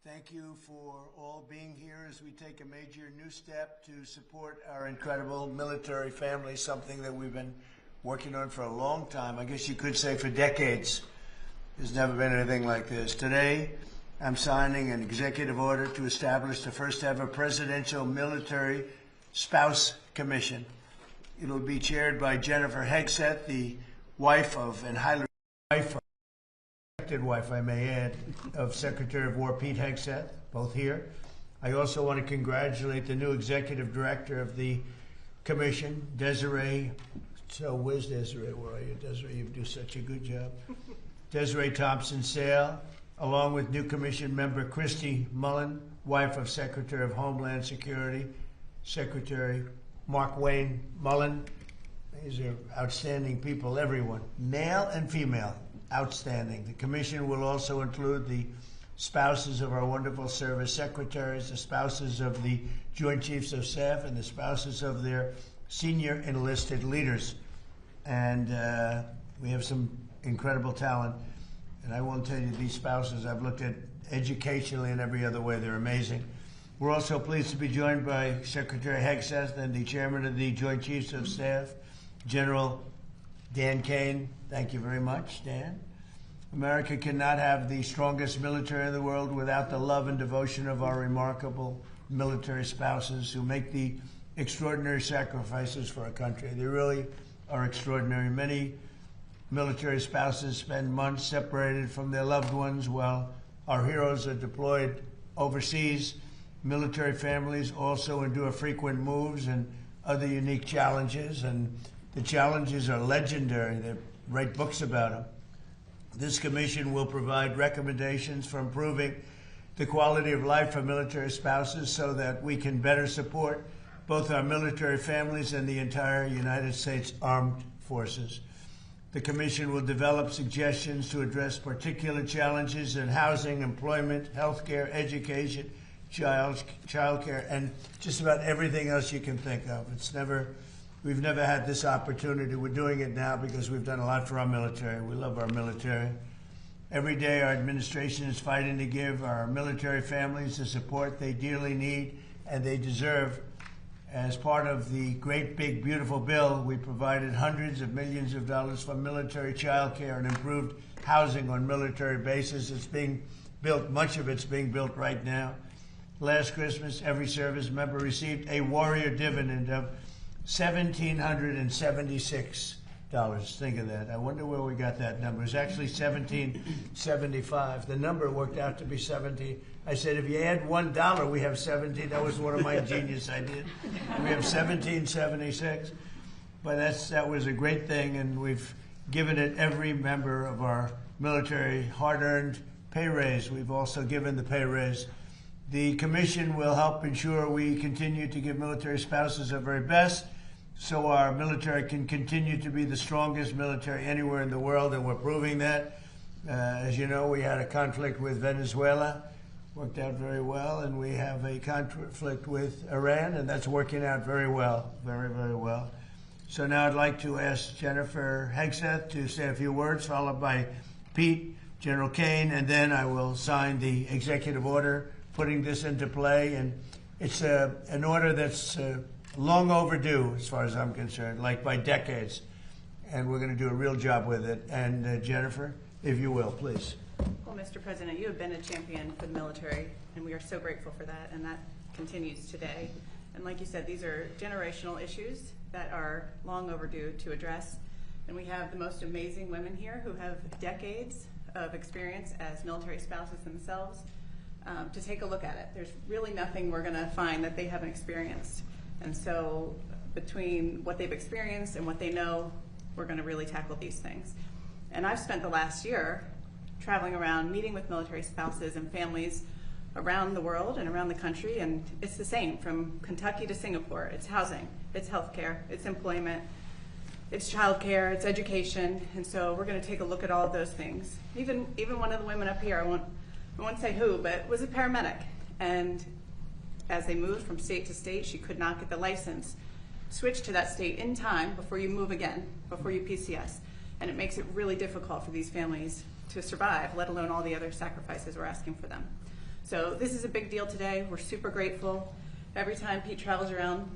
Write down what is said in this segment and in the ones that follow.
Thank you for all being here as we take a major new step to support our incredible military family, something that we've been working on for a long time. I guess you could say for decades. There's never been anything like this. Today, I'm signing an executive order to establish the first ever presidential military spouse commission. It'll be chaired by Jennifer Hegseth, the wife of, and highly respected wife, I may add, of Secretary of War Pete Hegseth, both here. I also want to congratulate the new executive director of the commission, Desiree. So where's Desiree? Where are you, Desiree? You do such a good job. Desiree Thompson-Sale, along with new commission member Christy Mullen, wife of Secretary of Homeland Security, Secretary Mark Wayne Mullen. These are outstanding people, everyone, male and female, outstanding. The commission will also include the spouses of our wonderful service secretaries, the spouses of the Joint Chiefs of Staff, and the spouses of their senior enlisted leaders. And we have some incredible talent. And I won't tell you these spouses, I've looked at educationally and every other way, they're amazing. We're also pleased to be joined by Secretary Hegseth and the Chairman of the Joint Chiefs of Staff, General Dan Kane. Thank you very much, Dan. America cannot have the strongest military in the world without the love and devotion of our remarkable military spouses who make the extraordinary sacrifices for our country. They really are extraordinary. Many military spouses spend months separated from their loved ones while our heroes are deployed overseas. Military families also endure frequent moves and other unique challenges, and the challenges are legendary. They write books about them. This commission will provide recommendations for improving the quality of life for military spouses so that we can better support both our military families and the entire United States Armed Forces. The commission will develop suggestions to address particular challenges in housing, employment, healthcare, education, childcare, and just about everything else you can think of. We've never had this opportunity. We're doing it now because we've done a lot for our military. We love our military. Every day our administration is fighting to give our military families the support they dearly need and they deserve. As part of the great, big, beautiful bill, we provided hundreds of millions of dollars for military child care and improved housing on military bases. It's being built, much of it's being built right now. Last Christmas, every service member received a warrior dividend of $1,776. Think of that. I wonder where we got that number. It's actually $1,775. The number worked out to be 17. I said, if you add $1, we have 17. That was one of my genius ideas. We have 1776. But that was a great thing, and we've given it every member of our military hard-earned pay raise. We've also given the pay raise. The commission will help ensure we continue to give military spouses our very best so our military can continue to be the strongest military anywhere in the world, and we're proving that. As you know, we had a conflict with Venezuela, worked out very well, and we have a conflict with Iran, and that's working out very well, very, very well. So now I'd like to ask Jennifer Hegseth to say a few words, followed by Pete, General Kane, and then I will sign the executive order putting this into play. And it's an order that's long overdue as far as I'm concerned, like by decades. And we're going to do a real job with it. And Jennifer, if you will, please. Well, Mr. President, you have been a champion for the military, and we are so grateful for that, and that continues today. And like you said, these are generational issues that are long overdue to address. And we have the most amazing women here who have decades of experience as military spouses themselves to take a look at it. There's really nothing we're going to find that they haven't experienced. And so between what they've experienced and what they know, we're going to really tackle these things. And I've spent the last year traveling around, meeting with military spouses and families around the world and around the country, and it's the same from Kentucky to Singapore. It's housing, it's healthcare, it's employment, it's childcare, it's education, and so we're going to take a look at all of those things. Even one of the women up here, I won't say who, but was a paramedic, and as they moved from state to state, she could not get the license. Switch to that state in time before you move again, before you PCS, and it makes it really difficult for these families to survive, let alone all the other sacrifices we're asking for them. So this is a big deal today. We're super grateful. Every time Pete travels around,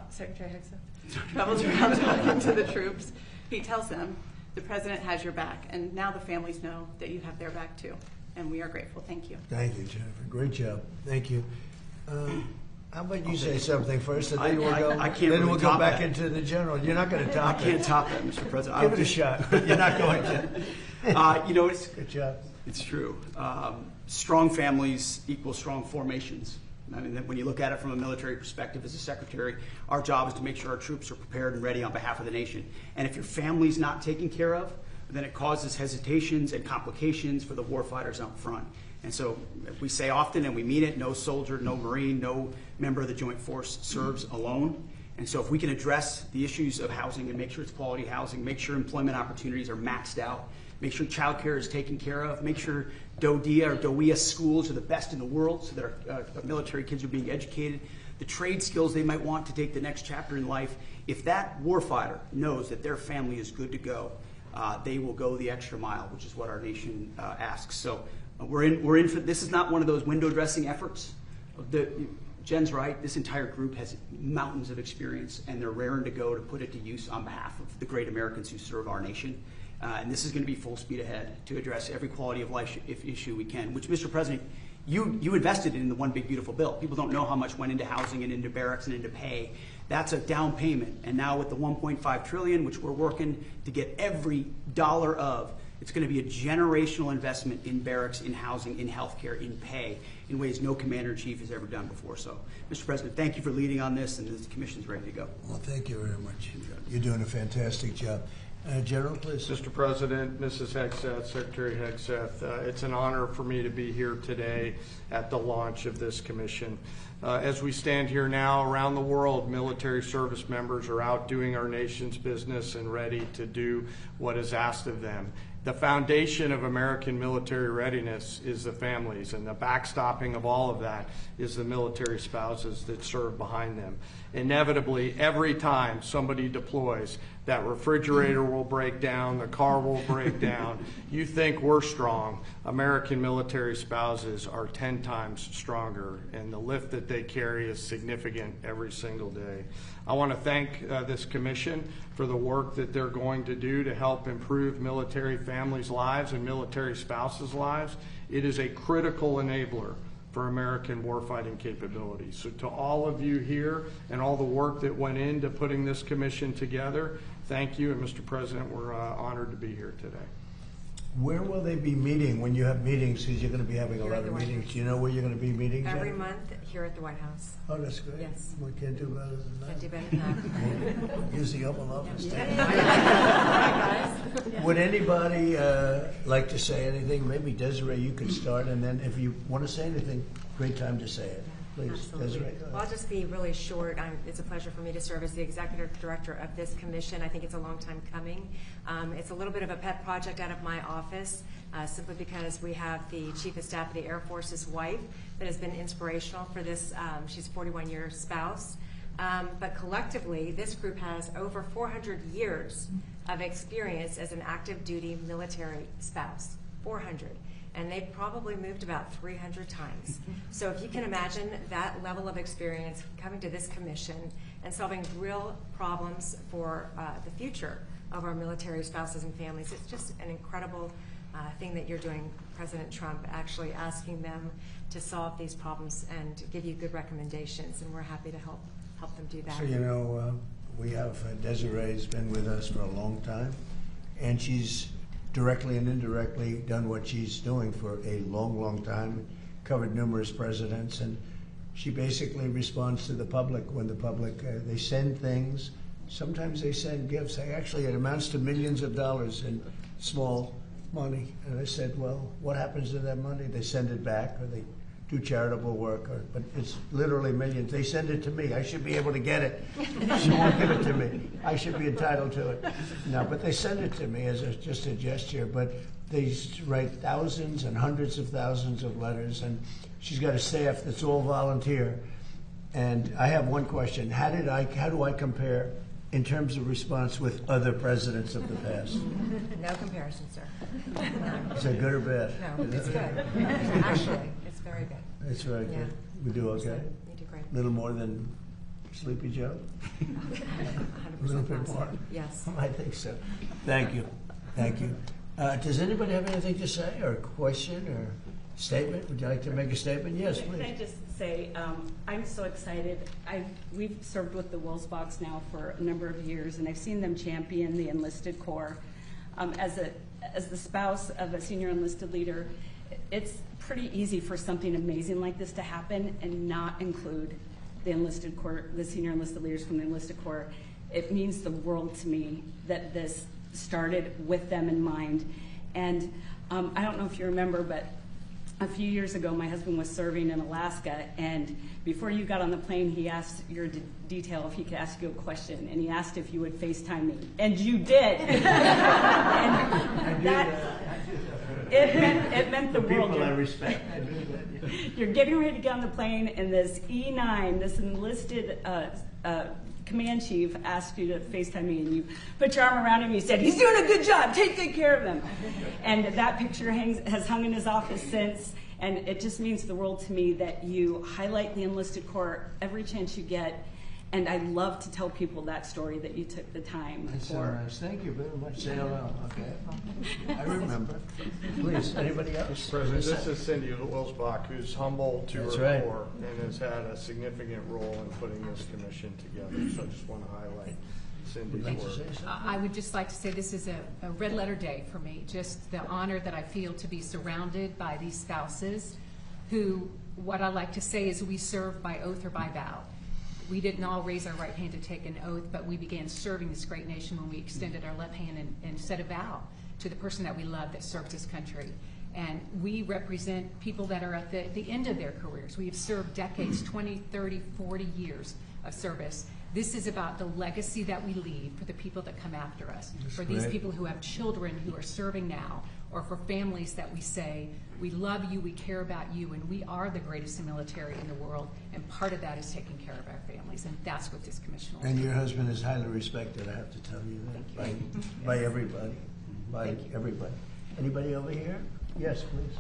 Secretary Hegseth travels around talking to the troops, Pete tells them the president has your back, and now the families know that you have their back too. And we are grateful. Thank you. Thank you, Jennifer. Great job. Thank you. How about you say something first, and then I can't then really we'll go top back that. into the general. You're not going to top I can't it. top that, Mr. President. Give it a shot. You're not going to. You know, it's Good job. It's true. Strong families equal strong formations. I mean, when you look at it from a military perspective as a secretary, our job is to make sure our troops are prepared and ready on behalf of the nation. And if your family's not taken care of, then it causes hesitations and complications for the warfighters up front. And so we say often, and we mean it, no soldier, no Marine, no member of the Joint Force serves alone. And so if we can address the issues of housing and make sure it's quality housing, make sure employment opportunities are maxed out, make sure child care is taken care of, make sure DOWIA schools are the best in the world so that our military kids are being educated, the trade skills they might want to take the next chapter in life. If that warfighter knows that their family is good to go, they will go the extra mile, which is what our nation asks. So we're in for this. Is not one of those window dressing efforts. Jen's right. This entire group has mountains of experience, and they're raring to go to put it to use on behalf of the great Americans who serve our nation. And this is going to be full speed ahead to address every quality of life issue we can, which, Mr. President, you invested in the One Big Beautiful Bill. People don't know how much went into housing and into barracks and into pay. That's a down payment. And now with the $1.5 trillion, which we're working to get every dollar of, it's going to be a generational investment in barracks, in housing, in healthcare, in pay, in ways no commander-in-chief has ever done before. So, Mr. President, thank you for leading on this, and the commission's ready to go. Well, thank you very much. You're doing a fantastic job. General, please. Mr. President, Mrs. Hegseth, Secretary Hegseth, it's an honor for me to be here today at the launch of this commission. As we stand here now around the world, military service members are out doing our nation's business and ready to do what is asked of them. The foundation of American military readiness is the families, and the backstopping of all of that is the military spouses that serve behind them. Inevitably, every time somebody deploys, that refrigerator will break down, the car will break down. You think we're strong. American military spouses are 10 times stronger, and the lift that they carry is significant every single day. I want to thank this commission for the work that they're going to do to help improve military families' lives and military spouses' lives. It is a critical enabler for American warfighting capabilities. So to all of you here and all the work that went into putting this commission together, thank you. And Mr. President, we're honored to be here today. Where will they be meeting when you have meetings? Because you're going to be having a lot of meetings. Do you know where you're going to be meeting? Every Jen? month here at the White House. Oh, that's great. Yes. We can't do better than that. Can't do better than that. Use the Oval Office. Yeah. Would anybody like to say anything? Maybe Desiree, you could start, and then if you want to say anything, great time to say it. Please, Absolutely. Desiree. Well, I'll just be really short. It's a pleasure for me to serve as the executive director of this commission. I think it's a long time coming. It's a little bit of a pet project out of my office, simply because we have the Chief of Staff of the Air Force's wife that has been inspirational for this. She's a 41-year spouse. But collectively, this group has over 400 years of experience as an active duty military spouse. 400. And they've probably moved about 300 times. So if you can imagine that level of experience coming to this commission and solving real problems for the future of our military spouses and families, it's just an incredible thing that you're doing, President Trump, actually asking them to solve these problems and give you good recommendations, and we're happy to help them do that. So, you know, we have Desiree's been with us for a long time, and she's directly and indirectly done what she's doing for a long, long time, covered numerous presidents, and she basically responds to the public when the public, they send things. Sometimes they send gifts. Actually, it amounts to millions of dollars in small money. And I said, well, what happens to that money? They send it back, or they do charitable work, but it's literally millions. They send it to me. I should be able to get it. She won't give it to me. I should be entitled to it. No, but they send it to me as just a gesture. But they write thousands and hundreds of thousands of letters, and she's got a staff that's all volunteer. And I have one question: How do I compare in terms of response with other presidents of the past? No comparison, sir. No. Is that good or bad? No, it's good. Actually, it's very good. It's very Yeah. good. We do okay? You do great. A little more than Sleepy Joe? 100% A little bit more? positive. Yes. I think so. Thank you. Thank you. Does anybody have anything to say, or a question, or statement? Would you like to make a statement? Yes, Can I please. just say, I'm so excited. We've served with the Wolfsbachs now for a number of years, and I've seen them champion the enlisted corps. As the spouse of a senior enlisted leader, it's pretty easy for something amazing like this to happen and not include the enlisted corps, the senior enlisted leaders from the enlisted corps. It means the world to me that this started with them in mind. And I don't know if you remember, but a few years ago, my husband was serving in Alaska, and before you got on the plane, he asked your detail if he could ask you a question, and he asked if you would FaceTime me, and you did. And it meant the world. People I respect. You're getting ready to get on the plane, and this E9, this enlisted command chief, asked you to FaceTime me, and you put your arm around him and you said, "He's doing a good job, take good care of him." And that picture has hung in his office since, and it just means the world to me that you highlight the enlisted corps every chance you get. And I love to tell people that story, that you took the time That's so for. nice. Thank you very much. Say hello. Okay. I remember. Please, anybody else? Mr. President, this is Cindy Wilsbach, who's humble to That's her right. core and has had a significant role in putting this commission together. So I just want to highlight Would you like Cindy's to work. say something? I would just like to say this is a red letter day for me. Just the honor that I feel to be surrounded by these spouses who, what I like to say is, we serve by oath or by vow. We didn't all raise our right hand to take an oath, but we began serving this great nation when we extended our left hand and said a vow to the person that we love that serves this country. And we represent people that are at the end of their careers. We have served decades, 20, 30, 40 years of service. This is about the legacy that we leave for the people that come after us, That's for these great. people who have children who are serving now, or for families that we say, we love you, we care about you, and we are the greatest military in the world, and part of that is taking care of our families, and that's what this commission will And do. your husband is highly respected, I have to tell you that, by everybody, by everybody. Anybody over here? Yes, please.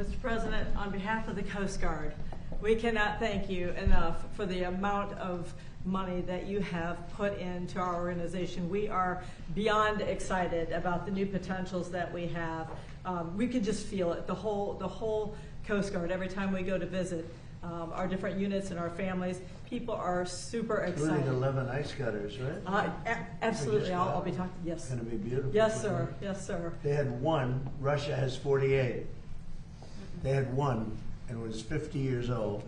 Mr. President, on behalf of the Coast Guard, we cannot thank you enough for the amount of money that you have put into our organization. We are beyond excited about the new potentials that we have. We can just feel it, the whole Coast Guard. Every time we go to visit our different units and our families, people are super Including excited. 11 ice cutters, right? Absolutely, I'll be talking, It's yes. going to be beautiful. Yes, sir, yes, sir. They had one, Russia has 48. They had one, and it was 50 years old,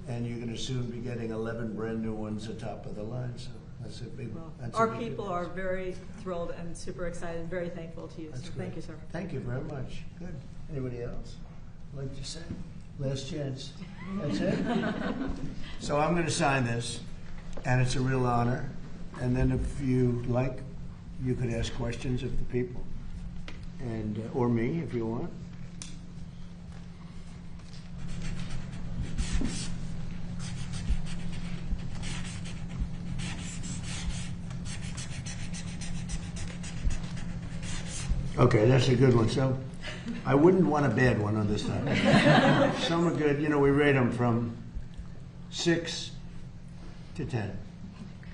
and you're going to soon be getting 11 brand new ones atop of the line, so that's a big, Well, that's a our big people difference. are very thrilled and super excited and very thankful to you. That's So great. thank you, sir. Thank you very much. Good. Anybody else like to say? Last chance. That's it? So I'm going to sign this, and it's a real honor. And then if you like, you could ask questions of the people, and or me if you want. Okay, that's a good one. So I wouldn't want a bad one on this time. Some are good. You know, we rate them from 6 to 10.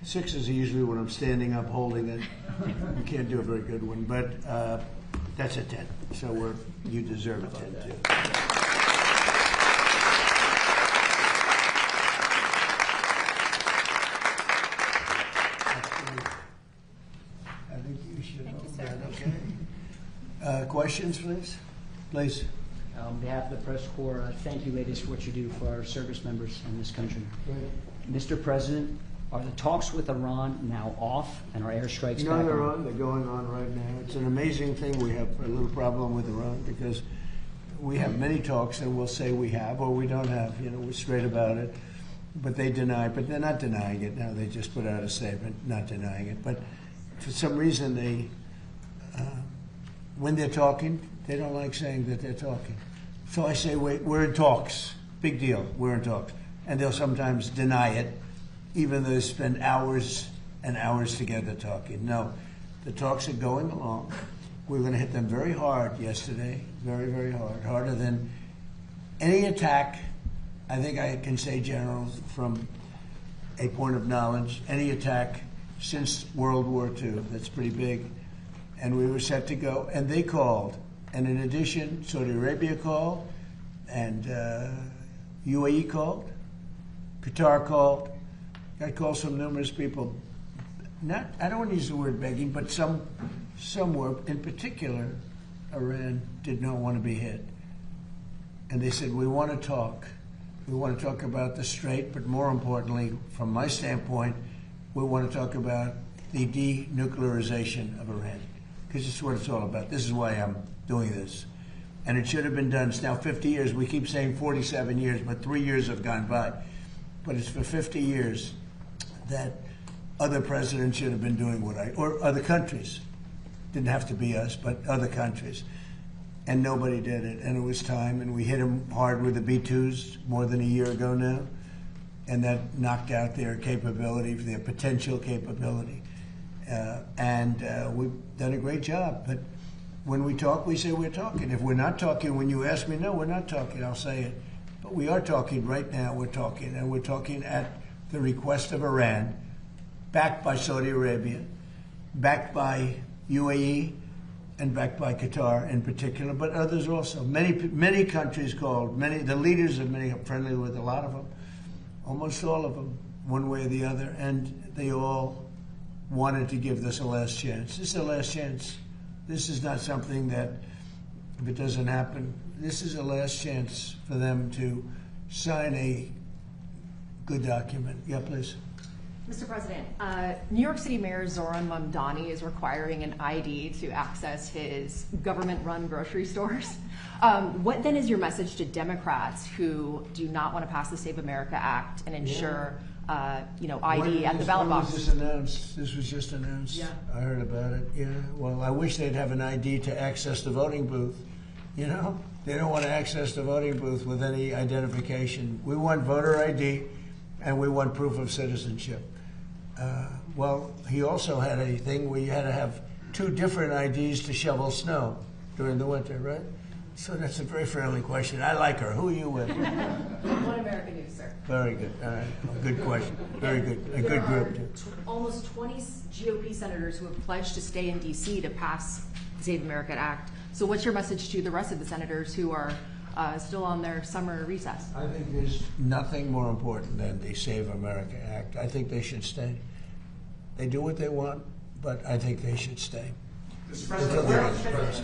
6 is usually when I'm standing up holding it. You can't do a very good one, but that's a 10. So you deserve a 10 too. I think you should hold that, okay? Questions, please? Please. On behalf of the press corps, thank you, ladies, for what you do for our service members in this country. Mr. President, are the talks with Iran now off and are airstrikes No, back they're on? on. They're going on right now. It's an amazing thing. We have a little problem with Iran because we have many talks and we'll say we have or we don't have. You know, we're straight about it. But they deny, but they're not denying it now. They just put out a statement not denying it. But for some reason, they, when they're talking, they don't like saying that they're talking. So I say, wait, we're in talks. Big deal. We're in talks. And they'll sometimes deny it, even though they spend hours and hours together talking. No, the talks are going along. We're going to hit them very hard yesterday, very, very hard, harder than any attack. I think I can say, General, from a point of knowledge, any attack since World War II. That's pretty big. And we were set to go, and they called. And in addition, Saudi Arabia called, and UAE called, Qatar called. Got calls from numerous people. I don't want to use the word begging, but some were, in particular, Iran did not want to be hit. And they said, we want to talk. We want to talk about the Strait, but more importantly, from my standpoint, we want to talk about the denuclearization of Iran, because it's what it's all about. This is why I'm doing this. And it should have been done. It's now 50 years. We keep saying 47 years, but 3 years have gone by. But it's for 50 years that other presidents should have been doing or other countries. Didn't have to be us, but other countries. And nobody did it. And it was time, and we hit them hard with the B-2s more than a year ago now. And that knocked out their capability, their potential capability. We've done a great job. But when we talk, we say we're talking. If we're not talking, when you ask me, no, we're not talking, I'll say it. But we are talking right now. We're talking. And we're talking at the request of Iran, backed by Saudi Arabia, backed by UAE, and backed by Qatar in particular, but others also. Many countries called. The leaders of many, I'm friendly with a lot of them, almost all of them, one way or the other, and they all wanted to give this a last chance. This is a last chance. This is not something that, if it doesn't happen, this is a last chance for them to sign a good document. Yeah, please. Mr. President, New York City Mayor Zoran Mamdani is requiring an ID to access his government-run grocery stores. What then is your message to Democrats who do not want to pass the Save America Act and ensure, ID at the ballot box? When was this announced? This was just announced. Yeah, I heard about it. Yeah. Well, I wish they'd have an ID to access the voting booth. You know, they don't want to access the voting booth with any identification. We want voter ID, and we want proof of citizenship. Well, he also had a thing where you had to have 2 different IDs to shovel snow during the winter, right? So that's a very friendly question. I like her. Who are you with? One American News, sir. Very good. All right. Good question. Very good. A good group, too. Almost 20 GOP senators who have pledged to stay in D.C. to pass the Save America Act. So what's your message to the rest of the senators who are still on their summer recess? I think there's nothing more important than the Save America Act. I think they should stay. They do what they want, but I think they should stay. Mr. President,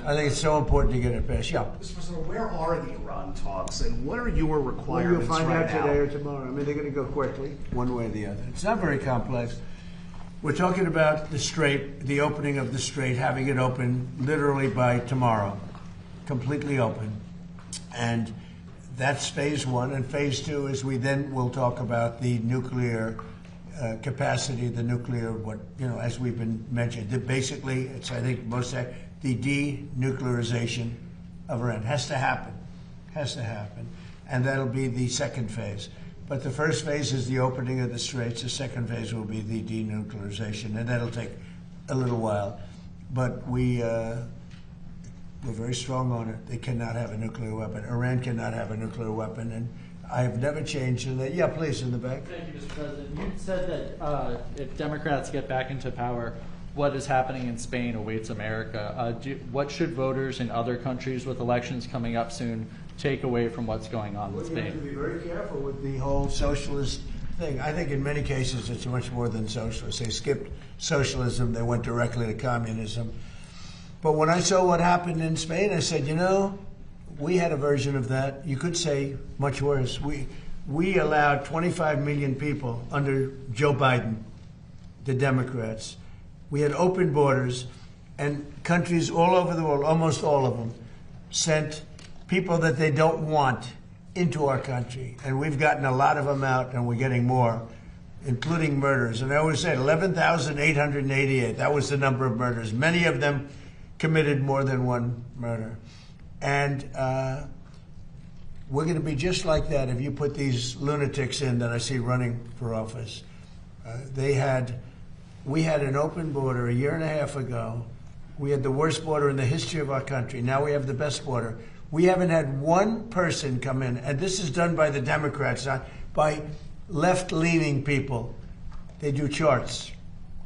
I think it's so important to get it passed. Yeah. Mr. President, where are the Iran talks, and what are your Well, requirements you'll find right out now? today or tomorrow. I mean, they're going to go quickly, one way or the other. It's not very complex. We're talking about the Strait, the opening of the Strait, having it open literally by tomorrow, completely open. And that's phase 1. And phase 2 is we then will talk about the nuclear capacity, the nuclear, as we've been mentioned. Basically, it's, I think, the denuclearization of Iran. Has to happen. And that'll be the second phase. But the first phase is the opening of the Straits. The second phase will be the denuclearization, and that'll take a little while. But we're very strong on it. They cannot have a nuclear weapon. Iran cannot have a nuclear weapon, and I have never changed in that. Yeah, please, in the back. Thank you, Mr. President. You said that if Democrats get back into power, what is happening in Spain awaits America. What should voters in other countries with elections coming up soon take away from what's going on in You have Spain? to be very careful with the whole socialist thing. I think in many cases it's much more than socialist. They skipped socialism. They went directly to communism. But when I saw what happened in Spain, I said, we had a version of that. You could say much worse. We allowed 25 million people under Joe Biden, the Democrats. We had open borders, and countries all over the world, almost all of them, sent people that they don't want into our country. And we've gotten a lot of them out, and we're getting more, including murders. And I always said 11,888. That was the number of murders. Many of them committed more than one murder. And we're going to be just like that if you put these lunatics in that I see running for office. They had We had an open border a year and a half ago. We had the worst border in the history of our country. Now we have the best border. We haven't had one person come in, and this is done by the Democrats, not by left-leaning people. They do charts.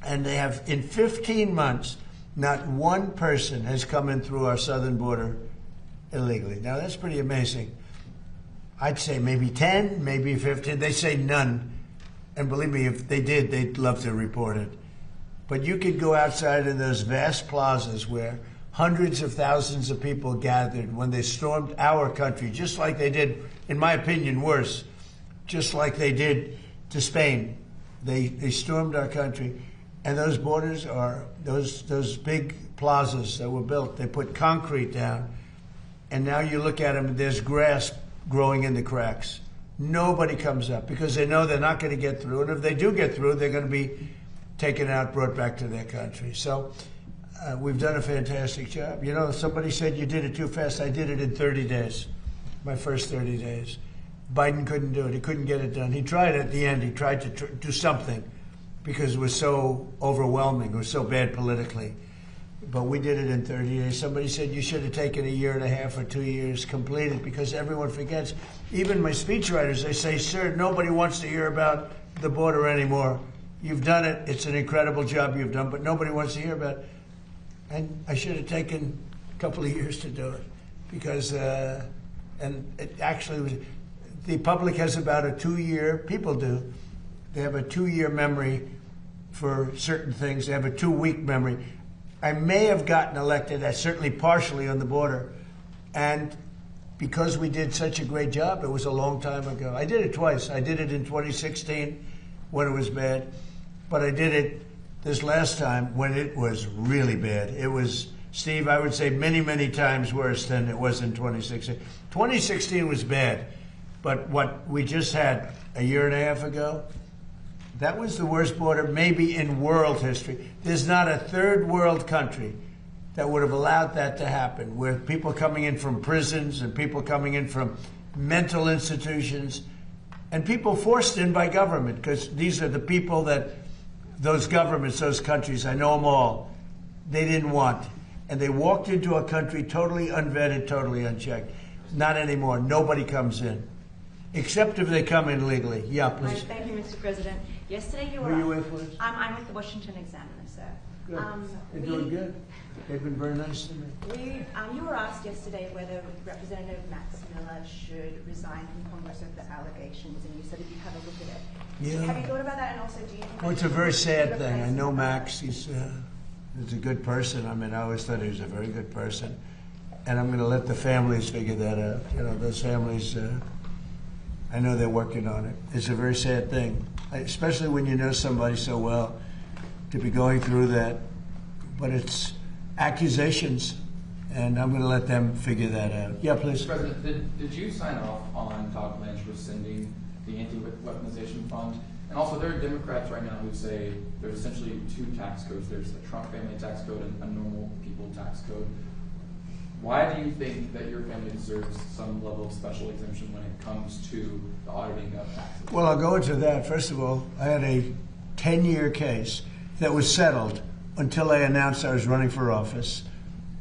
And they have, in 15 months, not one person has come in through our southern border illegally. Now, that's pretty amazing. I'd say maybe 10, maybe 15. They say none. And believe me, if they did, they'd love to report it. But you could go outside in those vast plazas where hundreds of thousands of people gathered when they stormed our country, just like they did, in my opinion, worse, just like they did to Spain. They stormed our country. And those borders are, those big plazas that were built, they put concrete down. And now you look at them, and there's grass growing in the cracks. Nobody comes up because they know they're not going to get through. And if they do get through, they're going to be taken out, brought back to their country. So we've done a fantastic job. You know, somebody said you did it too fast. I did it in 30 days, my first 30 days. Biden couldn't do it. He couldn't get it done. He tried at the end. He tried to do something because it was so overwhelming. It was so bad politically. But we did it in 30 days. Somebody said you should have taken a year and a half or 2 years completed because everyone forgets. Even my speechwriters, they say, sir, nobody wants to hear about the border anymore. You've done it. It's an incredible job you've done, but nobody wants to hear about it. And I should have taken a couple of years to do it because, and it actually was, the public has about a 2-year, people do, they have a 2-year memory for certain things. They have a 2-week memory. I may have gotten elected, certainly partially on the border, and because we did such a great job, it was a long time ago. I did it twice. I did it in 2016 when it was bad, but I did it this last time when it was really bad. It was, Steve, I would say many, many times worse than it was in 2016. 2016 was bad, but what we just had a year and a half ago, that was the worst border maybe in world history. There's not a third world country that would have allowed that to happen, where people coming in from prisons and people coming in from mental institutions and people forced in by government, because these are the people that those governments, those countries, I know them all, they didn't want. And they walked into a country totally unvetted, totally unchecked. Not anymore. Nobody comes in, except if they come in legally. Yeah, please. Thank you, Mr. President. Yesterday you Who were... are you with, Liz? I'm with the Washington Examiner, sir. Good. They're doing good. They've been very nice to me. You were asked yesterday whether Representative Max Miller should resign from Congress of the allegations, and you said that you'd have a look at it. Yeah. Have you thought about that? And also, do you think... Well, it's a very sad thing. I know Max. He's a good person. I mean, I always thought he was a very good person. And I'm going to let the families figure that out. You know, those families, I know they're working on it. It's a very sad thing, especially when you know somebody so well, to be going through that. But it's accusations, and I'm going to let them figure that out. Yeah, please. Mr. President, did you sign off on Todd Blanche rescinding the anti-weaponization fund? And also, there are Democrats right now who say there's essentially 2 tax codes. There's the Trump family tax code and a normal people tax code. Why do you think that your family deserves some level of special exemption when it comes to the auditing of taxes? Well, I'll go into that. First of all, I had a 10-year case that was settled until I announced I was running for office.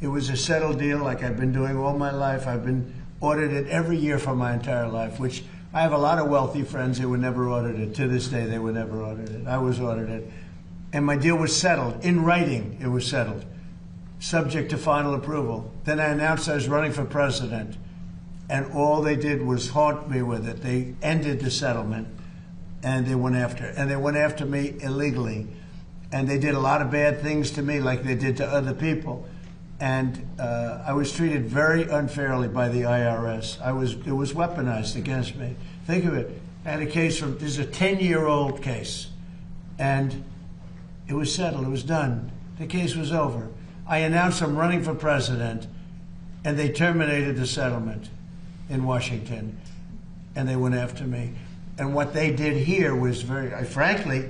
It was a settled deal like I've been doing all my life. I've been audited every year for my entire life, which I have a lot of wealthy friends who were never audited. To this day, they were never audited. I was audited. And my deal was settled. In writing, it was settled, subject to final approval. Then I announced I was running for president, and all they did was haunt me with it. They ended the settlement, and they went after me illegally. And they did a lot of bad things to me like they did to other people. And I was treated very unfairly by the IRS. It was weaponized against me. Think of it. I had a case this is a 10-year-old case. And it was settled. It was done. The case was over. I announced I'm running for president, and they terminated the settlement in Washington. And they went after me. And what they did here was frankly,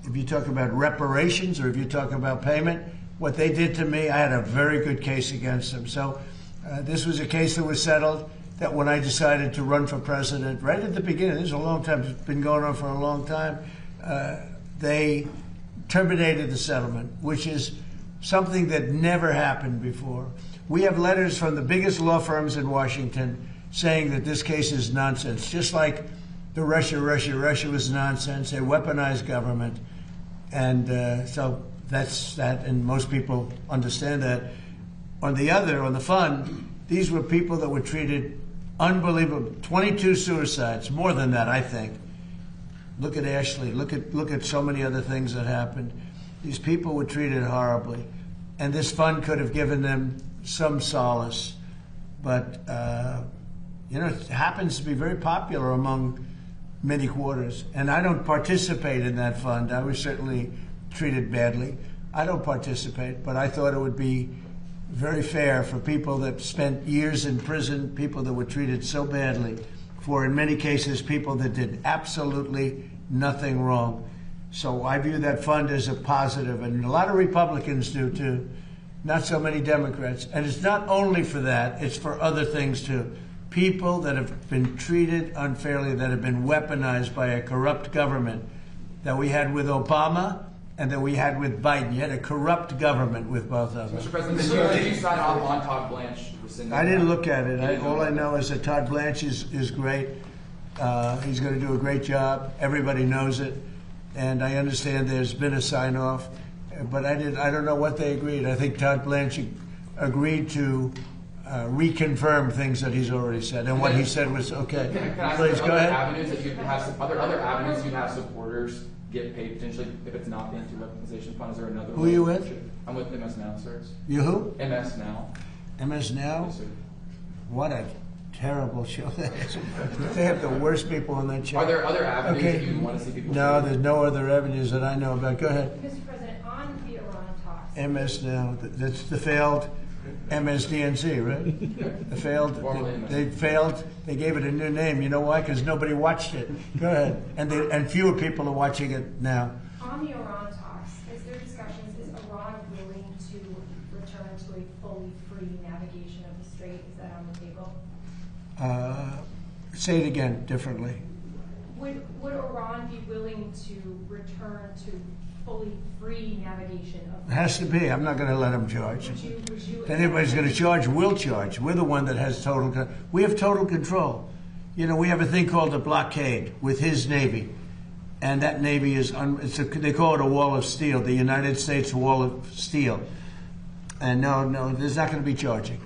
if you talk about reparations or if you talk about payment, what they did to me, I had a very good case against them. So this was a case that was settled, that when I decided to run for president, right at the beginning, this is a long time, it's been going on for a long time, they terminated the settlement, which is something that never happened before. We have letters from the biggest law firms in Washington saying that this case is nonsense, just like the Russia was nonsense, a weaponized government. And so that's that, and most people understand that. On the fund, these were people that were treated unbelievable. 22 suicides, more than that, I think. Look at Ashley. Look at so many other things that happened. These people were treated horribly, and this fund could have given them some solace. But it happens to be very popular among many quarters, and I don't participate in that fund. I was certainly treated badly. I don't participate, but I thought it would be very fair for people that spent years in prison, people that were treated so badly, for in many cases people that did absolutely nothing wrong. So I view that fund as a positive, and a lot of Republicans do too, not so many Democrats. And it's not only for that, it's for other things too. People that have been treated unfairly, that have been weaponized by a corrupt government that we had with Obama and that we had with Biden. You had a corrupt government with both of them. Mr. President, did you sign off on Todd Blanche rescinding? I didn't look at it. All I know is that Todd Blanche is great. He's going to do a great job. Everybody knows it. And I understand there's been a sign-off. But I don't know what they agreed. I think Todd Blanche agreed to reconfirm things that he's already said. And what he said was okay. Can I Please, go ahead. Are there other avenues you'd have supporters get paid potentially if it's not the anti-weaponization fund? Is there another? Who are you with? I'm with MS Now, sir. You who? MS Now. MS Now? Yes, sir. What a terrible show that is. They have the worst people on that show. Are there other avenues that you want to see people? No, there's no other avenues that I know about. Go ahead. Mr. President, on the Iran talks. MS Now. That's the failed MSDNC, right? The failed. They failed. They gave it a new name. You know why? Because nobody watched it. Go ahead. And fewer people are watching it now. On the Iran talks, is there discussions? Is Iran willing to return to a fully free navigation of the strait? Is that on the table? Say it again differently. Would Iran be willing to return to fully free navigation of the It has to be. I'm not going to let them charge. Would you If anybody's going to charge, we'll charge. We're the one that has total control. We have total control. You know, we have a thing called a blockade with his Navy. And that Navy is, they call it a wall of steel, the United States wall of steel. And no, there's not going to be charging.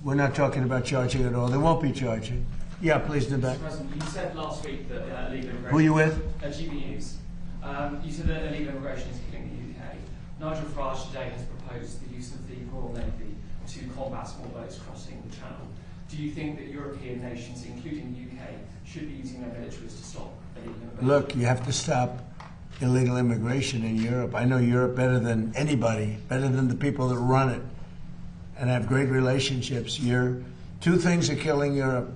We're not talking about charging at all. There won't be charging. Yeah, please, in the back. Mr. President, you said last week that illegal immigration... Who are you with? GBUs. You said that illegal immigration is killing the UK. Nigel Farage today has proposed the use of the Royal Navy to combat small boats crossing the Channel. Do you think that European nations, including the UK, should be using their militaries to stop illegal immigration? Look, you have to stop illegal immigration in Europe. I know Europe better than anybody, better than the people that run it, and I have great relationships. Two things are killing Europe.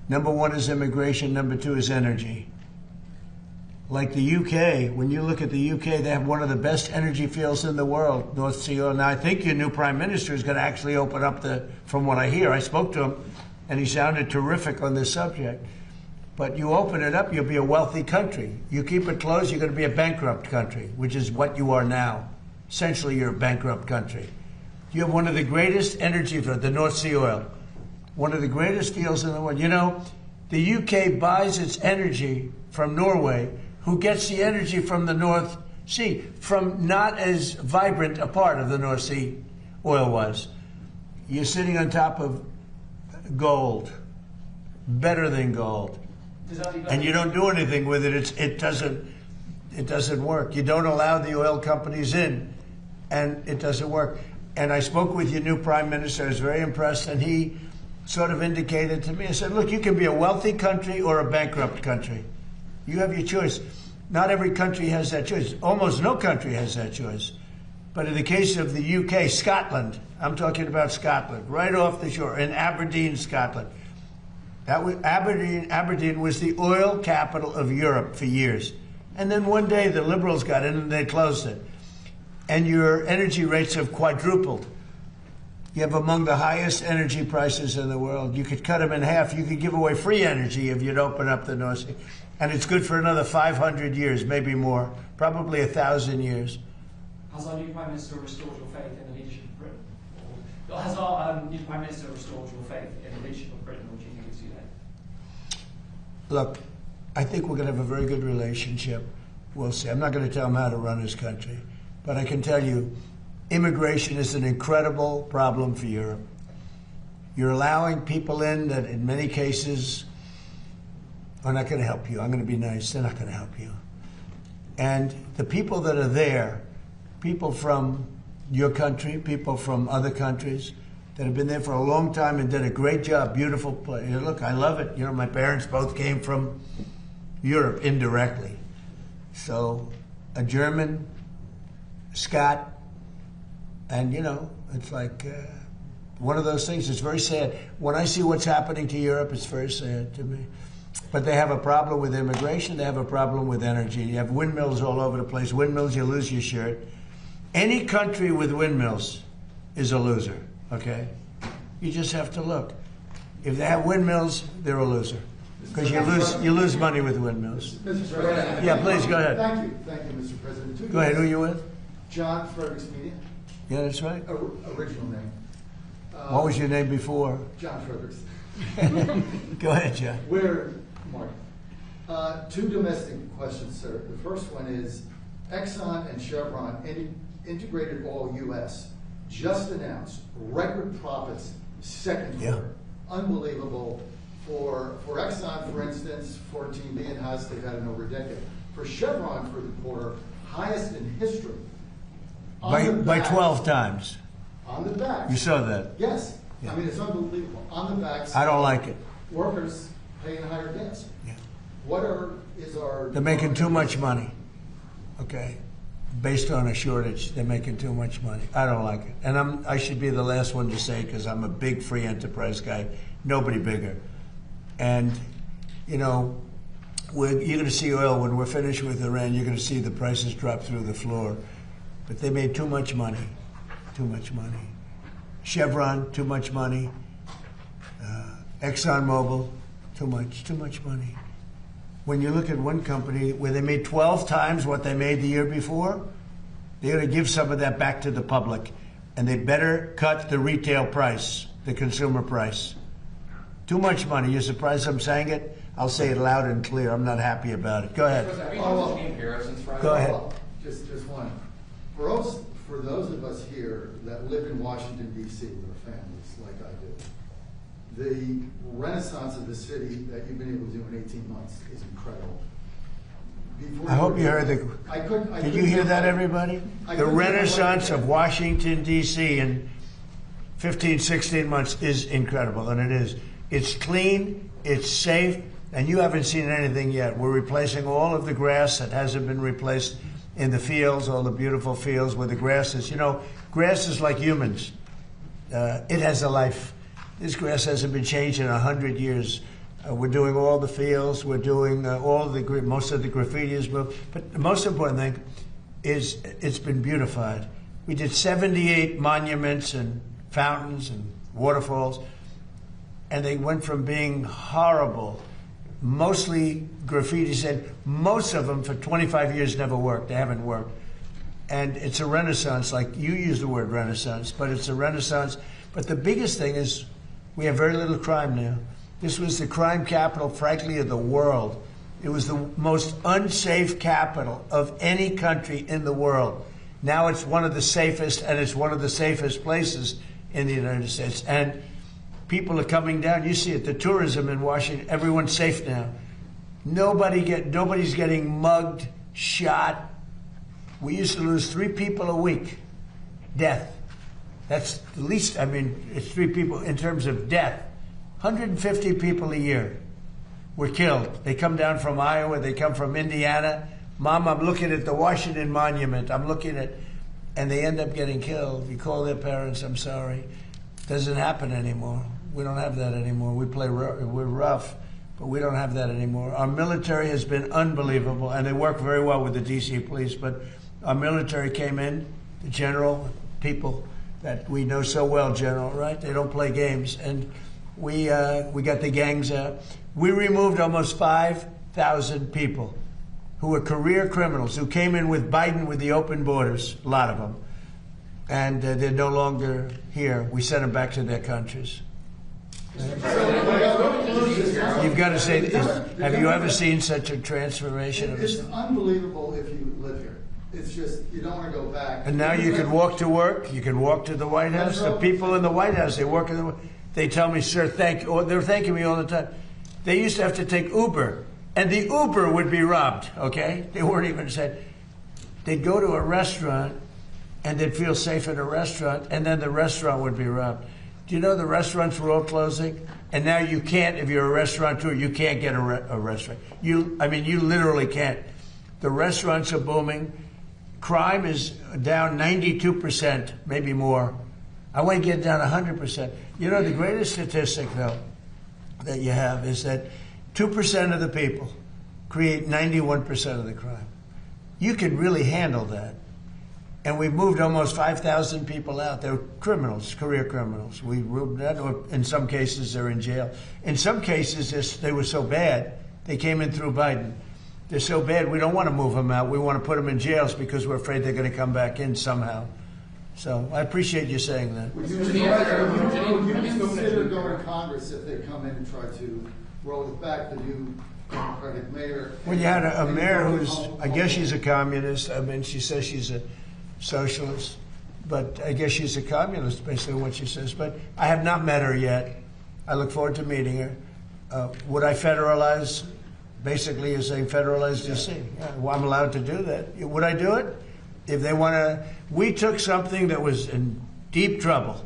Number one is immigration. Number two is energy. Like the UK, when you look at the UK, they have one of the best energy fields in the world, North Sea oil. Now, I think your new prime minister is going to actually open up from what I hear, I spoke to him, and he sounded terrific on this subject. But you open it up, you'll be a wealthy country. You keep it closed, you're going to be a bankrupt country, which is what you are now. Essentially, you're a bankrupt country. You have one of the greatest energy fields, the North Sea oil, one of the greatest fields in the world. You know, the UK buys its energy from Norway, who gets the energy from the North Sea, from not as vibrant a part of the North Sea oil was. You're sitting on top of gold, better than gold, and you don't do anything with it. It doesn't work. You don't allow the oil companies in, and it doesn't work. And I spoke with your new prime minister. I was very impressed, and he sort of indicated to me, I said, look, you can be a wealthy country or a bankrupt country. You have your choice. Not every country has that choice. Almost no country has that choice. But in the case of the UK, Scotland, I'm talking about Scotland, right off the shore, in Aberdeen, Scotland. Aberdeen was the oil capital of Europe for years. And then one day the Liberals got in and they closed it. And your energy rates have quadrupled. You have among the highest energy prices in the world. You could cut them in half. You could give away free energy if you'd open up the North Sea. And it's good for another 500 years, maybe more, probably 1,000 years. Has our new Prime Minister restored your faith in the leadership of Britain? Or has our new Prime Minister restored your faith in the leadership of Britain, or do you think it's too late? Look, I think we're going to have a very good relationship. We'll see. I'm not going to tell him how to run his country, but I can tell you, immigration is an incredible problem for Europe. You're allowing people in that in many cases are not going to help you. I'm going to be nice. They're not going to help you. And the people that are there, people from your country, people from other countries that have been there for a long time and did a great job, beautiful place. You know, look, I love it. You know, my parents both came from Europe indirectly. So a German, Scot, and you know, it's like one of those things. It's very sad. When I see what's happening to Europe, it's very sad to me. But they have a problem with immigration. They have a problem with energy. You have windmills all over the place. Windmills, you lose your shirt. Any country with windmills is a loser, okay? You just have to look. If they have windmills, they're a loser. Because you lose money with windmills. Mr. President. Yeah, please, go ahead. Thank you, Mr. President. Go ahead, who are you with? John Fredericks Media. Yeah, that's right. Original name. What was your name before? John Fredericks. Go ahead, John. Mark. Two domestic questions, sir. The first one is, Exxon and Chevron, Integrated Oil U.S., just announced record profits second quarter. Unbelievable. For Exxon, for instance, 14 billion highest they've had in over a decade. For Chevron for the quarter, highest in history. By 12 times. On the back. You saw that? Yes. Yeah. I mean, it's unbelievable. On the backs. I don't like it. Workers paying higher gas. Yeah. Is our... They're making too much money, okay? Based on a shortage, they're making too much money. I don't like it. And I should be the last one to say, because I'm a big free enterprise guy, nobody bigger. And, you know, you're going to see oil, when we're finished with Iran, you're going to see the prices drop through the floor. But they made too much money, too much money. Chevron, too much money. ExxonMobil, too much money. When you look at one company where they made 12 times what they made the year before, they're going to give some of that back to the public. And they better cut the retail price, the consumer price. Too much money. You're surprised I'm saying it? I'll say it loud and clear. I'm not happy about it. Go ahead. Go ahead. Just one. For those of us here that live in Washington, D.C. with our families, like I do, the renaissance of the city that you've been able to do in 18 months is incredible. I hope you heard the... Did you hear that, everybody? The renaissance of Washington, D.C. in 15, 16 months is incredible, and it is. It's clean, it's safe, and you haven't seen anything yet. We're replacing all of the grass that hasn't been replaced in the fields, all the beautiful fields where the grass is. You know, grass is like humans. It has a life. This grass hasn't been changed in 100 years. We're doing all the fields. We're doing most of the graffiti is moved. But the most important thing is it's been beautified. We did 78 monuments and fountains and waterfalls, and they went from being horrible, mostly graffiti said, most of them for 25 years never worked. They haven't worked. And it's a renaissance, like you use the word renaissance, but it's a renaissance. But the biggest thing is we have very little crime now. This was the crime capital, frankly, of the world. It was the most unsafe capital of any country in the world. Now it's one of the safest, and it's one of the safest places in the United States. And people are coming down. You see it, the tourism in Washington, everyone's safe now. Nobody's getting mugged, shot. We used to lose 3 people a week, death. That's the least, I mean, it's 3 people in terms of death. 150 people a year were killed. They come down from Iowa, they come from Indiana. Mom, I'm looking at the Washington Monument. I'm looking at, and they end up getting killed. You call their parents, I'm sorry. Doesn't happen anymore. We don't have that anymore. We're rough, but we don't have that anymore. Our military has been unbelievable, and they work very well with the DC police, but our military came in, the general, people that we know so well, General, right? They don't play games, and we got the gangs out. We removed almost 5,000 people who are career criminals, who came in with Biden with the open borders, a lot of them, and they're no longer here. We sent them back to their countries. You've got to say, have you ever seen such a transformation? It's unbelievable if you live here. It's just, you don't want to go back. And now you can walk to work, you can walk to the White House. The people in the White House, they tell me, sir, thank you. They're thanking me all the time. They used to have to take Uber, and the Uber would be robbed, okay? They weren't even said. They'd go to a restaurant, and they'd feel safe at a restaurant, and then the restaurant would be robbed. Do you know the restaurants were all closing? And now you can't, if you're a restaurateur, you can't get a restaurant. You literally can't. The restaurants are booming. Crime is down 92%, maybe more. I want to get down 100%. You know, the greatest statistic, though, that you have is that 2% of the people create 91% of the crime. You can really handle that. And we've moved almost 5,000 people out. They're criminals, career criminals. We moved that, or in some cases they're in jail. In some cases, they were so bad, they came in through Biden. They're so bad, we don't want to move them out. We want to put them in jails because we're afraid they're going to come back in somehow. So I appreciate you saying that. Would you consider going to Congress if they come in and try to roll it back, the new Democratic mayor? Well, you had a mayor who's, I guess she's a communist. I mean, she says she's a socialist, but I guess she's a communist, basically what she says. But I have not met her yet. I look forward to meeting her. Would I federalize? Basically, you're saying federalize D.C. Yeah, well, I'm allowed to do that. Would I do it? If they want to, we took something that was in deep trouble.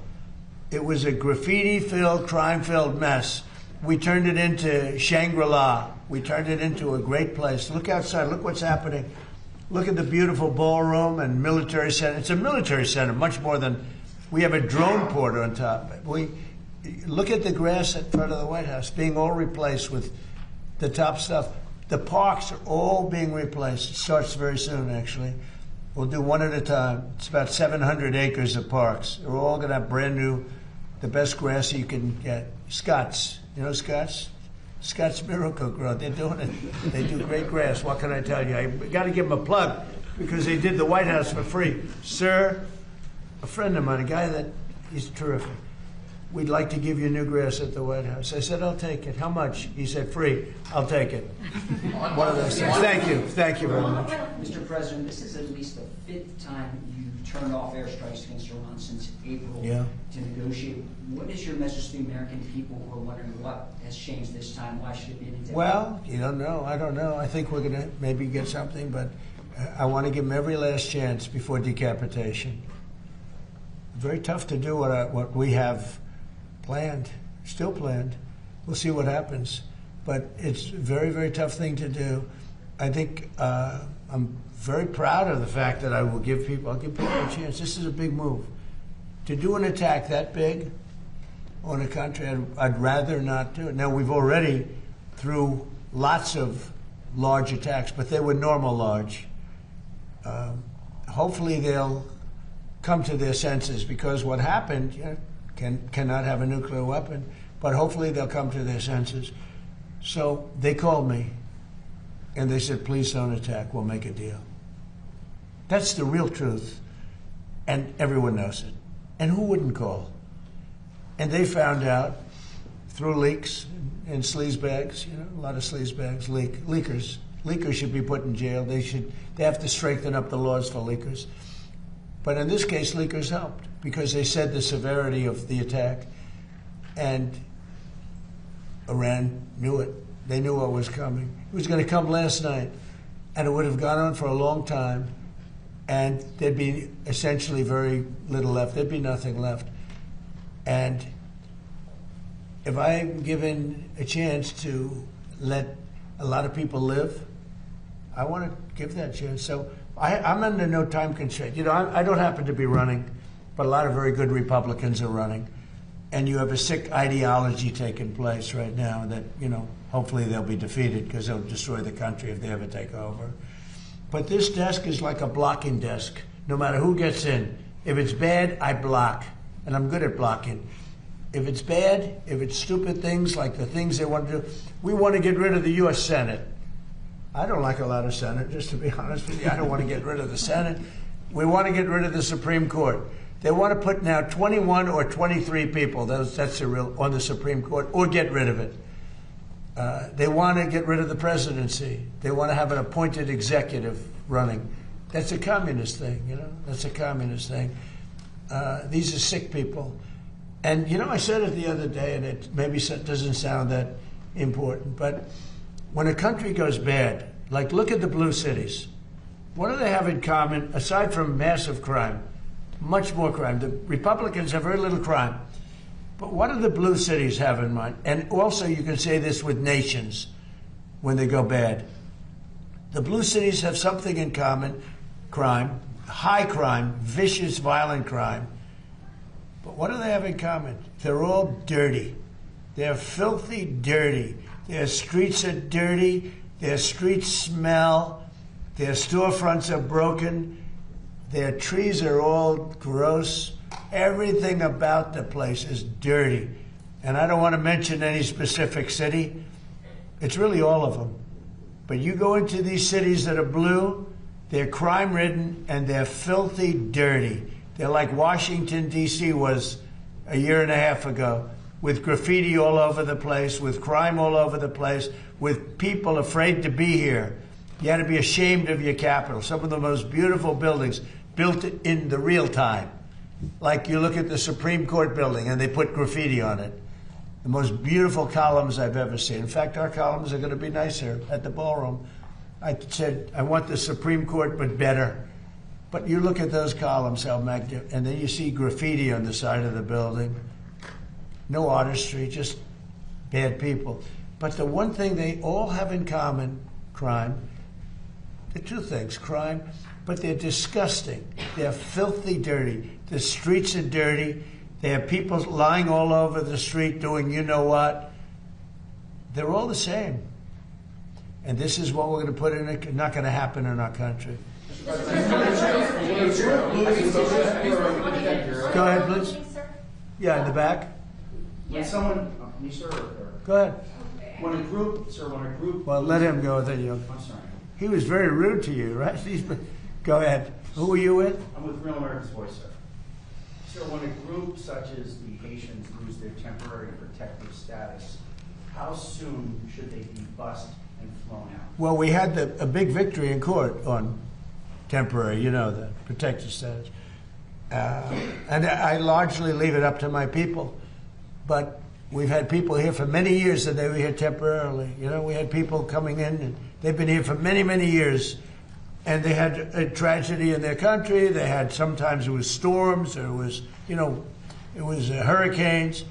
It was a graffiti-filled, crime-filled mess. We turned it into Shangri-La. We turned it into a great place. Look outside. Look what's happening. Look at the beautiful ballroom and military center. It's a military center, much more than, we have a drone port on top. Look at the grass in front of the White House being all replaced with the top stuff. The parks are all being replaced. It starts very soon, actually. We'll do one at a time. It's about 700 acres of parks. They're all going to have brand new, the best grass you can get. Scots. You know Scots? Scots Miracle-Gro. They're doing it. They do great grass. What can I tell you? I got to give them a plug because they did the White House for free. Sir, a friend of mine, a guy that, he's terrific. We'd like to give you new grass at the White House. I said, I'll take it. How much? He said, free. I'll take it. One of those things. Thank you. Thank you very much. Mr. President, this is at least the 5th time you've turned off airstrikes against Iran since April to negotiate. What is your message to the American people who are wondering what has changed this time? Why should it be any different? Well, you don't know. I don't know. I think we're going to maybe get something, but I want to give them every last chance before decapitation. Very tough to do what we have planned, still planned. We'll see what happens. But it's a very, very tough thing to do. I think I'm very proud of the fact that I'll give people a chance. This is a big move. To do an attack that big on a country, I'd rather not do it. Now, we've already, through lots of large attacks, but they were normal large. Hopefully they'll come to their senses, because what happened, cannot have a nuclear weapon, but hopefully they'll come to their senses. So they called me and they said, please don't attack, we'll make a deal. That's the real truth, and everyone knows it. And who wouldn't call? And they found out through leaks and sleazebags, a lot of sleazebags, leakers. Leakers should be put in jail. They have to strengthen up the laws for leakers. But in this case, leakers helped, because they said the severity of the attack, and Iran knew it. They knew what was coming. It was going to come last night, and it would have gone on for a long time, and there'd be essentially very little left. There'd be nothing left. And if I'm given a chance to let a lot of people live, I want to give that chance. So I'm under no time constraint. I don't happen to be running, but a lot of very good Republicans are running. And you have a sick ideology taking place right now that, hopefully they'll be defeated, because they'll destroy the country if they ever take over. But this desk is like a blocking desk, no matter who gets in. If it's bad, I block, and I'm good at blocking. If it's bad, if it's stupid things like the things they want to do, we want to get rid of the U.S. Senate. I don't like a lot of senators, to be honest with you. I don't want to get rid of the Senate. We want to get rid of the Supreme Court. They want to put now 21 or 23 people, that's the real, on the Supreme Court, or get rid of it. They want to get rid of the presidency. They want to have an appointed executive running. That's a communist thing, you know? That's a communist thing. These are sick people. And, you know, I said it the other day, and it maybe doesn't sound that important, but when a country goes bad, like look at the blue cities, what do they have in common, aside from massive crime? Much more crime. The Republicans have very little crime. But what do the blue cities have in mind? And also you can say this with nations when they go bad. The blue cities have something in common: crime, high crime, vicious, violent crime. But what do they have in common? They're all dirty. They're filthy dirty. Their streets are dirty. Their streets smell. Their storefronts are broken. Their trees are all gross. Everything about the place is dirty. And I don't want to mention any specific city. It's really all of them. But you go into these cities that are blue, they're crime-ridden and they're filthy dirty. They're like Washington, D.C. was a year and a half ago, with graffiti all over the place, with crime all over the place, with people afraid to be here. You had to be ashamed of your capital. Some of the most beautiful buildings built in the real time. Like you look at the Supreme Court building and they put graffiti on it. The most beautiful columns I've ever seen. In fact, our columns are going to be nicer at the ballroom. I said, I want the Supreme Court, but better. But you look at those columns, how magnificent, and then you see graffiti on the side of the building. No artistry, just bad people. But the one thing they all have in common, crime, the two things, crime, but they're disgusting. They're filthy dirty. The streets are dirty. They have people lying all over the street doing you know what. They're all the same. And this is what we're going to put in it. Not going to happen in our country. Go ahead, please. Yeah, in the back. When someone, me, sir, Go ahead. when a group, Well, let him go. Then you. I'm sorry. He was very rude to you, right? Go ahead. Who are you with? I'm with Real America's Voice, sir. Sir, when a group such as the Haitians lose their temporary protective status, how soon should they be bussed and flown out? Well, we had a big victory in court on temporary, you know, the protected status. And I largely leave it up to my people. But we've had people here for many years and they were here temporarily. You know, we had people coming in and they've been here for many, many years. And they had a tragedy in their country. They had, sometimes it was storms, or it was, you know, it was hurricanes.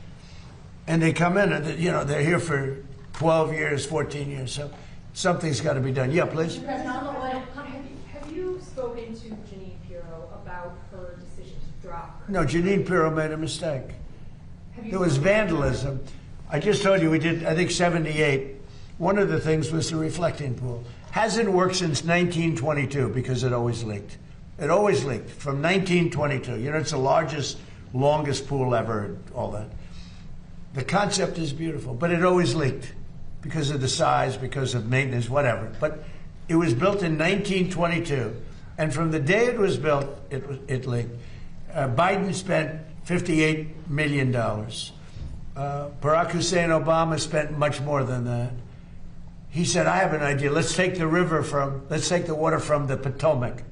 And they come in and, you know, they're here for 12 years, 14 years. So something's got to be done. Yeah, please. Have you spoken to Jeanine Pirro about her decision to drop her? No, Jeanine Pirro made a mistake. There was vandalism. I just told you we did, I think, 78. One of the things was the reflecting pool. Hasn't worked since 1922 because it always leaked. It always leaked from 1922. You know, it's the largest, longest pool ever and all that. The concept is beautiful, but it always leaked because of the size, because of maintenance, whatever. But it was built in 1922, and from the day it was built, it leaked. Biden spent $58 million. Barack Hussein Obama spent much more than that. He said, I have an idea. Let's take the water from the Potomac.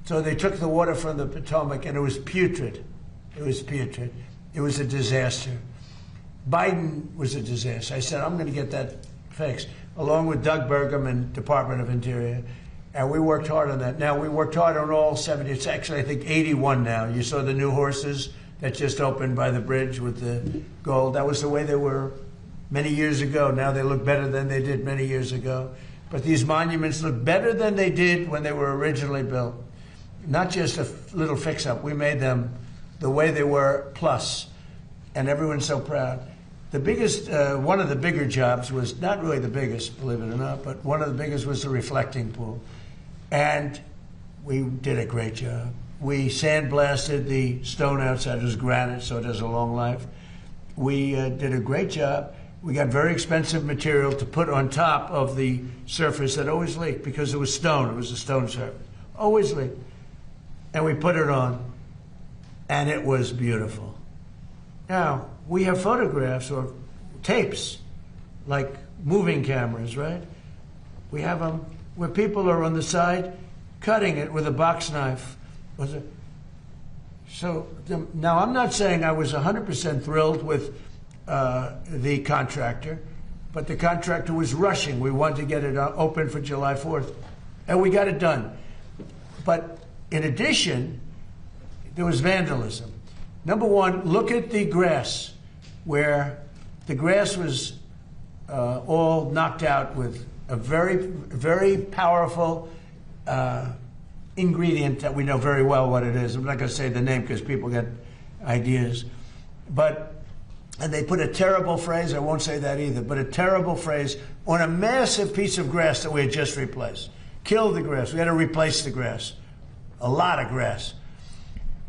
So they took the water from the Potomac, and it was putrid. It was putrid. It was a disaster. Biden was a disaster. I said, I'm going to get that fixed, along with Doug Burgum and Department of Interior. And we worked hard on that. Now, we worked hard on all 70. It's actually, I think, 81 now. You saw the new horses that just opened by the bridge with the gold. That was the way they were many years ago. Now they look better than they did many years ago. But these monuments look better than they did when they were originally built. Not just a little fix-up. We made them the way they were, plus. And everyone's so proud. The biggest, one of the bigger jobs was, not really the biggest, believe it or not, but one of the biggest was the reflecting pool. And we did a great job. We sandblasted the stone outside. It was granite, so it has a long life. We did a great job. we got very expensive material to put on top of the surface that always leaked because it was stone. It was a stone surface. Always leaked. And we put it on, and it was beautiful. Now, we have photographs or tapes, like moving cameras, right? We have them where people are on the side cutting it with a box knife. Now, I'm not saying I was 100% thrilled with the contractor, but the contractor was rushing. We wanted to get it open for July 4th, and we got it done. But in addition, there was vandalism. Number one, look at the grass, where the grass was all knocked out with a very, very powerful ingredient that we know very well what it is. I'm not going to say the name because people get ideas. And they put a terrible phrase, I won't say that either, but a terrible phrase on a massive piece of grass that we had just replaced. Kill the grass. We had to replace the grass. A lot of grass.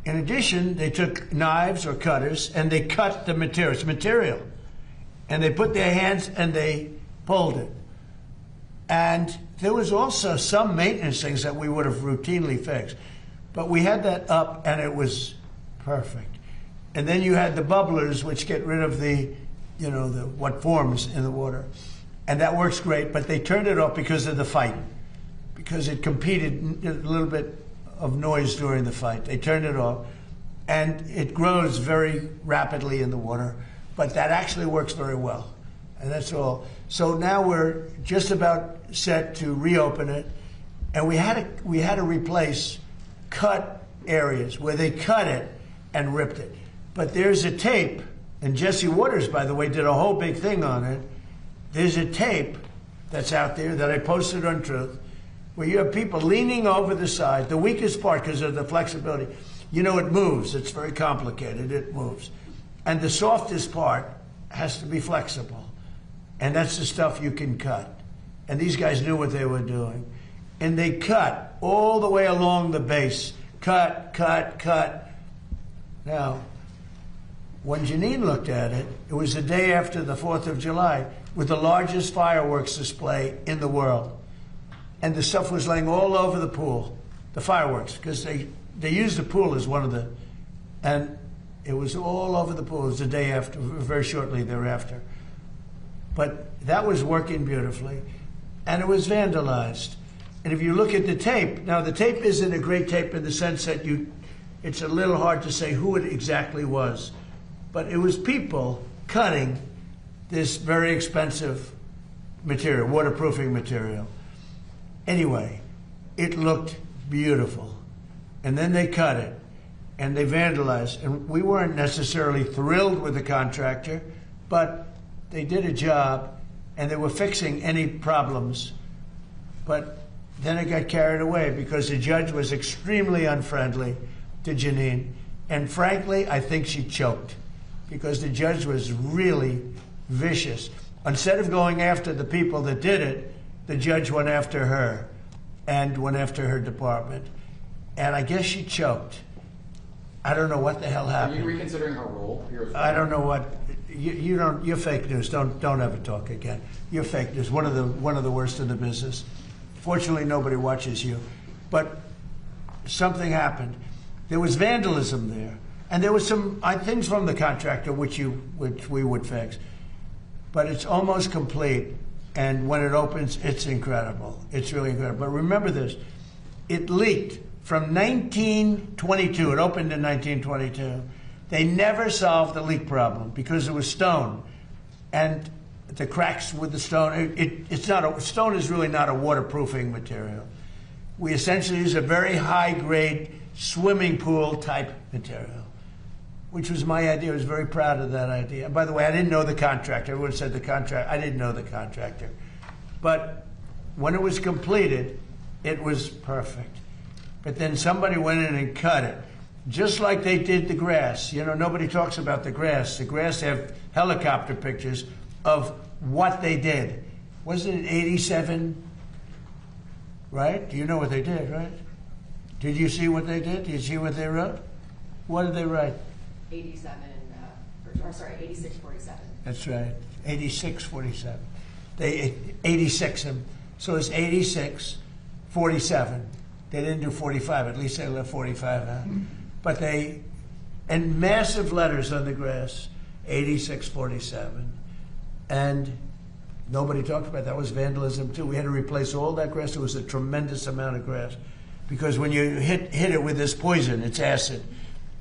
In addition, they took knives or cutters and they cut the material. It's material. And they put their hands and they pulled it. And there was also some maintenance things that we would have routinely fixed. But we had that up and it was perfect. And then you had the bubblers, which get rid of the, what forms in the water. And that works great, but they turned it off because of the fight. Because it competed a little bit of noise during the fight. They turned it off. And it grows very rapidly in the water, but that actually works very well. And that's all. So now we're just about set to reopen it. And we had to replace cut areas where they cut it and ripped it. But there's a tape, and Jesse Waters, by the way, did a whole big thing on it. There's a tape that's out there that I posted on Truth, where you have people leaning over the side, the weakest part because of the flexibility. It moves. It's very complicated. It moves. And the softest part has to be flexible. And that's the stuff you can cut. And these guys knew what they were doing. And they cut all the way along the base. Cut, cut, cut. Now, when Janine looked at it, it was the day after the 4th of July with the largest fireworks display in the world. And the stuff was laying all over the pool, the fireworks, because they used the pool as one of the, and it was all over the pool. It was the day after, very shortly thereafter. But that was working beautifully, and it was vandalized. And if you look at the tape, now the tape isn't a great tape in the sense that it's a little hard to say who it exactly was. But it was people cutting this very expensive material, waterproofing material. Anyway, it looked beautiful. And then they cut it, and they vandalized. And we weren't necessarily thrilled with the contractor, but they did a job, and they were fixing any problems. But then it got carried away because the judge was extremely unfriendly to Janine. And frankly, I think she choked because the judge was really vicious. Instead of going after the people that did it, the judge went after her and went after her department. And I guess she choked. I don't know what the hell happened. Are you reconsidering her role here as well? I don't know what. You're fake news. Don't ever talk again. You're fake news. One of the worst in the business. Fortunately, nobody watches you. But something happened. There was vandalism there, and there was some things from the contractor which we would fix. But it's almost complete, and when it opens, it's incredible. It's really incredible. But remember this: it leaked from 1922. It opened in 1922. They never solved the leak problem because it was stone, and the cracks with the stone. Stone is really not a waterproofing material. We essentially use a very high-grade swimming pool type material, which was my idea. I was very proud of that idea. And by the way, I didn't know the contractor. Everyone said the contractor. I didn't know the contractor. But when it was completed, it was perfect. But then somebody went in and cut it, just like they did the grass. Nobody talks about the grass. The grass have helicopter pictures of what they did. Wasn't it 87? Right? Do you know what they did, right? Did you see what they did? Did you see what they wrote? What did they write? 8647. That's right. 86, 47. They 86 him. So it's 86, 47. They didn't do 45. At least they left 45 out. But they, and massive letters on the grass, 86, 47. And nobody talked about that. That was vandalism too. We had to replace all that grass. It was a tremendous amount of grass. Because when you hit it with this poison, it's acid,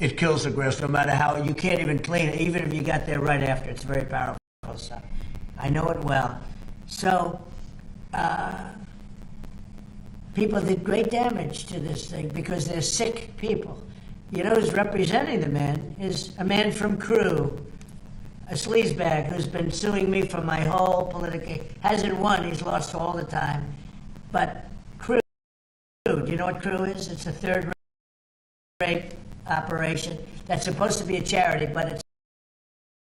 it kills the grass no matter how. You can't even clean it, even if you got there right after. It's very powerful stuff. I know it well. So people did great damage to this thing because they're sick people. You know who's representing the man is a man from Crew, a sleazebag who's been suing me for my whole political, hasn't won, he's lost all the time. But Crew, do you know what Crew is? It's a third-rate operation that's supposed to be a charity, but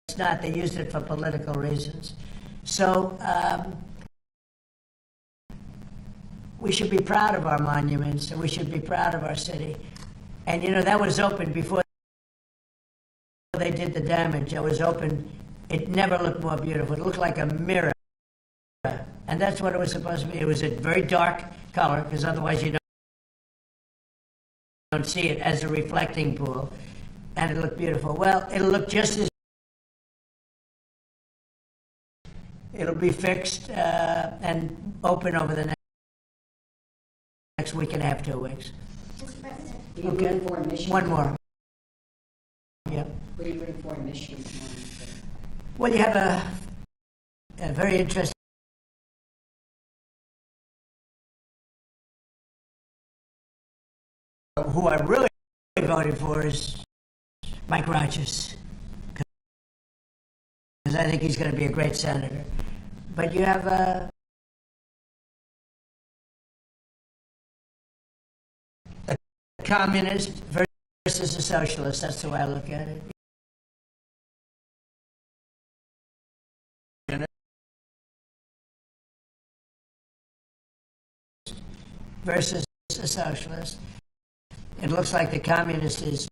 it's not. They used it for political reasons. So we should be proud of our monuments, and we should be proud of our city. And, you know, that was open before they did the damage. It was open. It never looked more beautiful. It looked like a mirror. And that's what it was supposed to be. It was a very dark color, because otherwise you don't see it as a reflecting pool. And it looked beautiful. Well, it'll look just as... It'll be fixed and open over the next week and a half, 2 weeks. Mr. President. Okay. One more. Yeah. What are you putting for emissions? Well, you have a very interesting... Who I'm really voting for is Mike Rogers, because I think he's going to be a great senator. But you have a communist versus a socialist. That's the way I look at it. Versus a socialist. It looks like the communist is